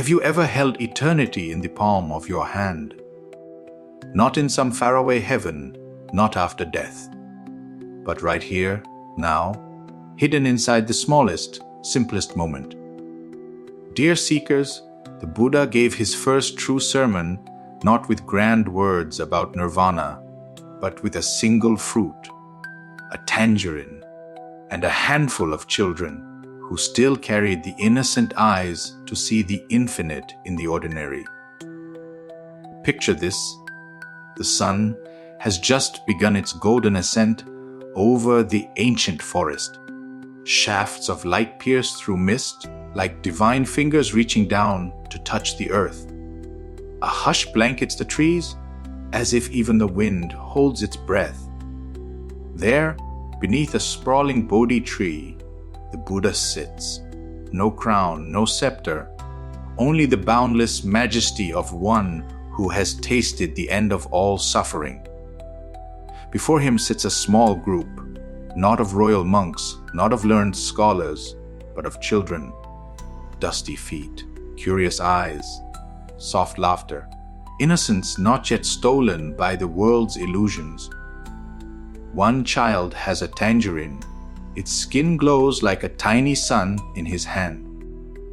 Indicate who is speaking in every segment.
Speaker 1: Have you ever held eternity in the palm of your hand? Not in some faraway heaven, not after death, but right here, now, hidden inside the smallest, simplest moment. Dear seekers, the Buddha gave his first true sermon not with grand words about nirvana, but with a single fruit, a tangerine, and a handful of children who still carried the innocent eyes to see the infinite in the ordinary. Picture this: the sun has just begun its golden ascent over the ancient forest. Shafts of light pierce through mist like divine fingers reaching down to touch the earth. A hush blankets the trees as if even the wind holds its breath. There, beneath a sprawling Bodhi tree, the Buddha sits. No crown, no scepter, only the boundless majesty of one who has tasted the end of all suffering. Before him sits a small group, not of royal monks, not of learned scholars, but of children. Dusty feet, curious eyes, soft laughter, innocence not yet stolen by the world's illusions. One child has a tangerine. Its skin glows like a tiny sun in his hand.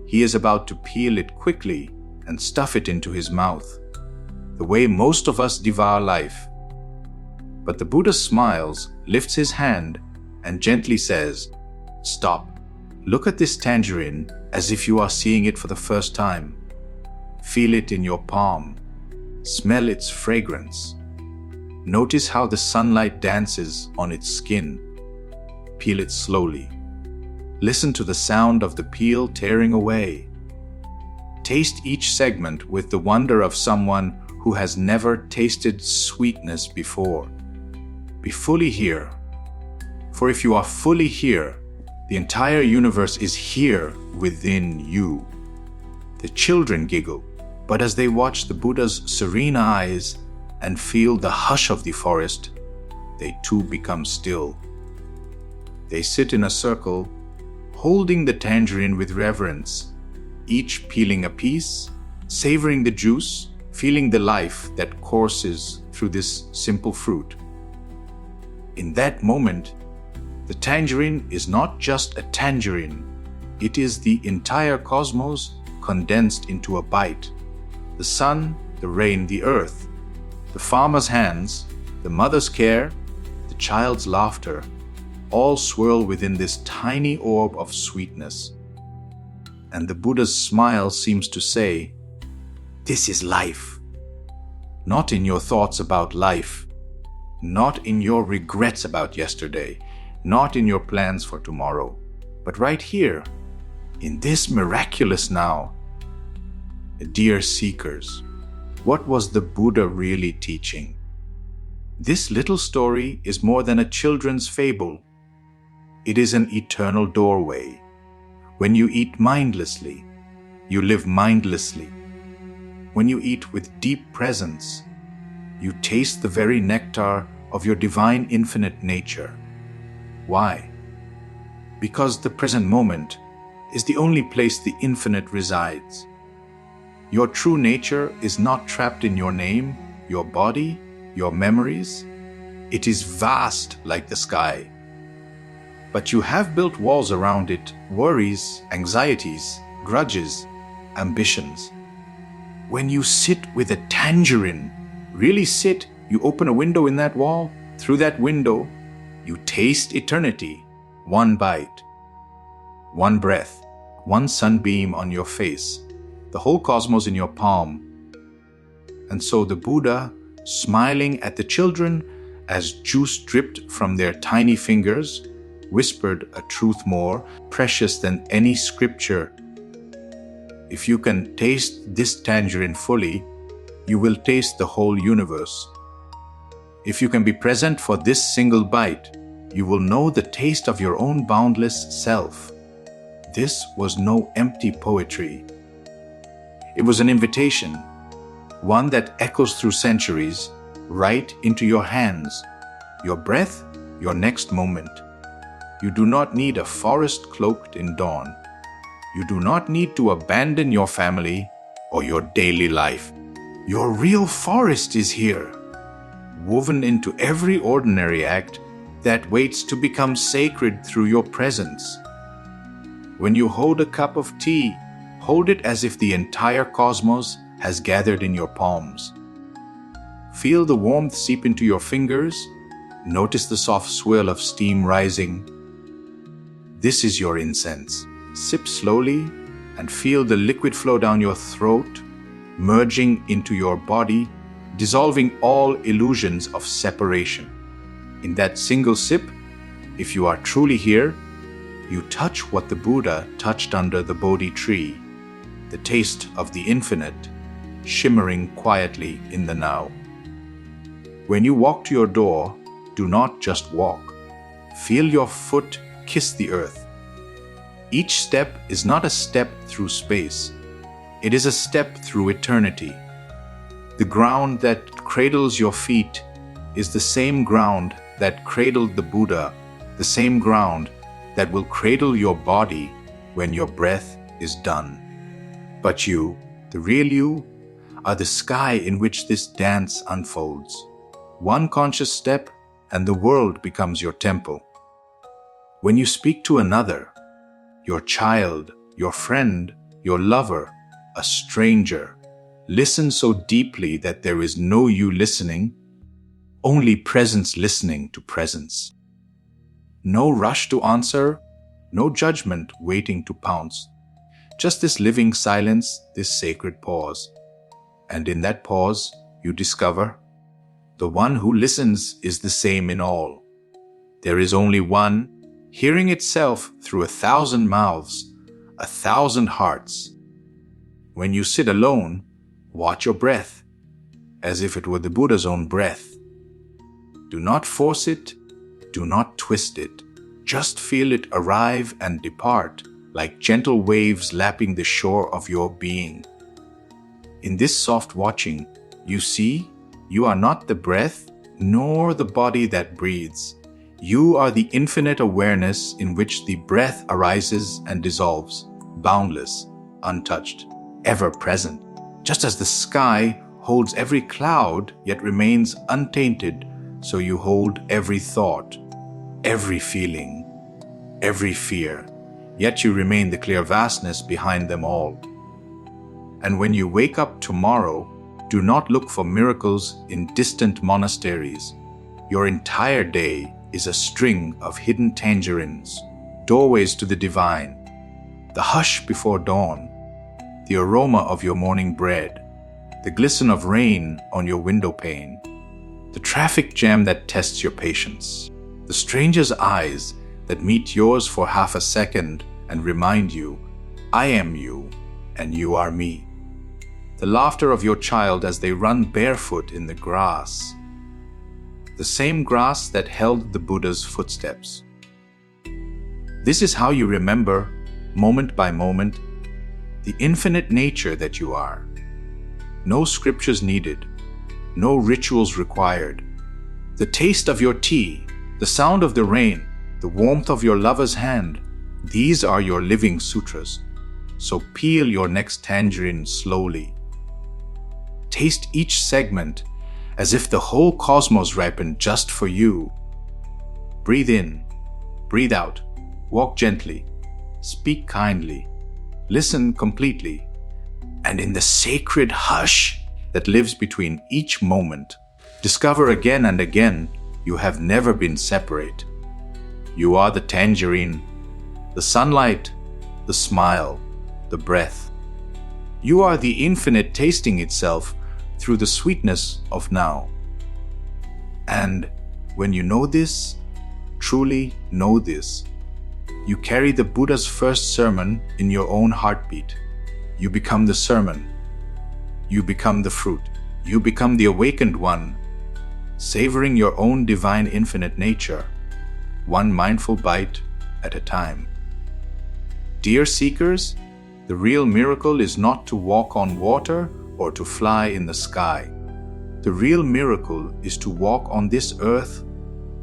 Speaker 1: He is about to peel it quickly and stuff it into his mouth, the way most of us devour life. But the Buddha smiles, lifts his hand, and gently says, "Stop. Look at this tangerine as if you are seeing it for the first time. Feel it in your palm. Smell its fragrance. Notice how the sunlight dances on its skin. Peel it slowly. Listen to the sound of the peel tearing away. Taste each segment with the wonder of someone who has never tasted sweetness before. Be fully here. For if you are fully here, the entire universe is here within you." The children giggle, but as they watch the Buddha's serene eyes and feel the hush of the forest, they too become still. They sit in a circle, holding the tangerine with reverence, each peeling a piece, savoring the juice, feeling the life that courses through this simple fruit. In that moment, the tangerine is not just a tangerine, it is the entire cosmos condensed into a bite. The sun, the rain, the earth, the farmer's hands, the mother's care, the child's laughter, all swirl within this tiny orb of sweetness. And the Buddha's smile seems to say, "This is life. Not in your thoughts about life, not in your regrets about yesterday, not in your plans for tomorrow, but right here, in this miraculous now." Dear seekers, what was the Buddha really teaching? This little story is more than a children's fable. It is an eternal doorway. When you eat mindlessly, you live mindlessly. When you eat with deep presence, you taste the very nectar of your divine infinite nature. Why? Because the present moment is the only place the infinite resides. Your true nature is not trapped in your name, your body, your memories. It is vast like the sky. But you have built walls around it, worries, anxieties, grudges, ambitions. When you sit with a tangerine, really sit, you open a window in that wall, through that window, you taste eternity, one bite, one breath, one sunbeam on your face, the whole cosmos in your palm. And so the Buddha, smiling at the children as juice dripped from their tiny fingers, whispered a truth more precious than any scripture. If you can taste this tangerine fully, you will taste the whole universe. If you can be present for this single bite, you will know the taste of your own boundless self. This was no empty poetry. It was an invitation, one that echoes through centuries, right into your hands, your breath, your next moment. You do not need a forest cloaked in dawn. You do not need to abandon your family, or your daily life. Your real forest is here, woven into every ordinary act that waits to become sacred through your presence. When you hold a cup of tea, hold it as if the entire cosmos has gathered in your palms. Feel the warmth seep into your fingers. Notice the soft swirl of steam rising. This is your incense. Sip slowly and feel the liquid flow down your throat, merging into your body, dissolving all illusions of separation. In that single sip, if you are truly here, you touch what the Buddha touched under the Bodhi tree, the taste of the infinite, shimmering quietly in the now. When you walk to your door, do not just walk. Feel your foot kiss the earth. Each step is not a step through space. It is a step through eternity. The ground that cradles your feet is the same ground that cradled the Buddha, the same ground that will cradle your body when your breath is done. But you, the real you, are the sky in which this dance unfolds. One conscious step and the world becomes your temple. When you speak to another, your child, your friend, your lover, a stranger, listen so deeply that there is no you listening, only presence listening to presence. No rush to answer, no judgment waiting to pounce. Just this living silence, this sacred pause. And in that pause, you discover the one who listens is the same in all. There is only one, hearing itself through 1,000 mouths, 1,000 hearts. When you sit alone, watch your breath, as if it were the Buddha's own breath. Do not force it, do not twist it. Just feel it arrive and depart, like gentle waves lapping the shore of your being. In this soft watching, you see, you are not the breath, nor the body that breathes. You are the infinite awareness in which the breath arises and dissolves, boundless, untouched, ever present. Just as the sky holds every cloud yet remains untainted, so you hold every thought, every feeling, every fear, yet you remain the clear vastness behind them all. And when you wake up tomorrow, do not look for miracles in distant monasteries. Your entire day is a string of hidden tangerines, doorways to the divine, the hush before dawn, the aroma of your morning bread, the glisten of rain on your window pane, the traffic jam that tests your patience, the stranger's eyes that meet yours for half a second and remind you, I am you and you are me. The laughter of your child as they run barefoot in the grass, the same grass that held the Buddha's footsteps. This is how you remember, moment by moment, the infinite nature that you are. No scriptures needed, no rituals required. The taste of your tea, the sound of the rain, the warmth of your lover's hand, these are your living sutras. So peel your next tangerine slowly. Taste each segment as if the whole cosmos ripened just for you. Breathe in, breathe out, walk gently, speak kindly, listen completely, and in the sacred hush that lives between each moment, discover again and again you have never been separate. You are the tangerine, the sunlight, the smile, the breath. You are the infinite tasting itself through the sweetness of now. And when you know this, truly know this, you carry the Buddha's first sermon in your own heartbeat. You become the sermon. You become the fruit. You become the awakened one, savoring your own divine infinite nature, one mindful bite at a time. Dear seekers, the real miracle is not to walk on water or to fly in the sky. The real miracle is to walk on this earth,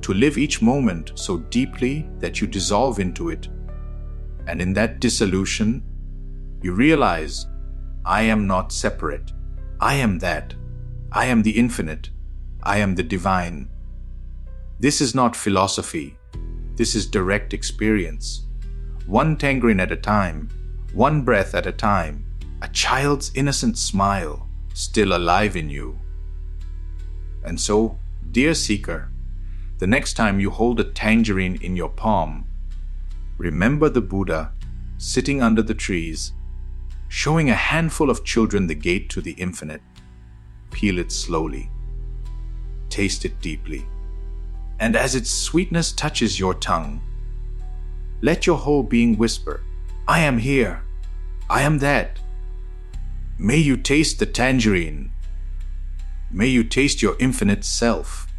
Speaker 1: to live each moment so deeply that you dissolve into it. And in that dissolution, you realize I am not separate. I am that. I am the infinite. I am the divine. This is not philosophy. This is direct experience. One tangerine at a time, one breath at a time, a child's innocent smile still alive in you. And so, dear seeker, the next time you hold a tangerine in your palm, remember the Buddha sitting under the trees, showing a handful of children the gate to the infinite. Peel it slowly. Taste it deeply. And as its sweetness touches your tongue, let your whole being whisper, I am here. I am that. May you taste the tangerine. May you taste your infinite self.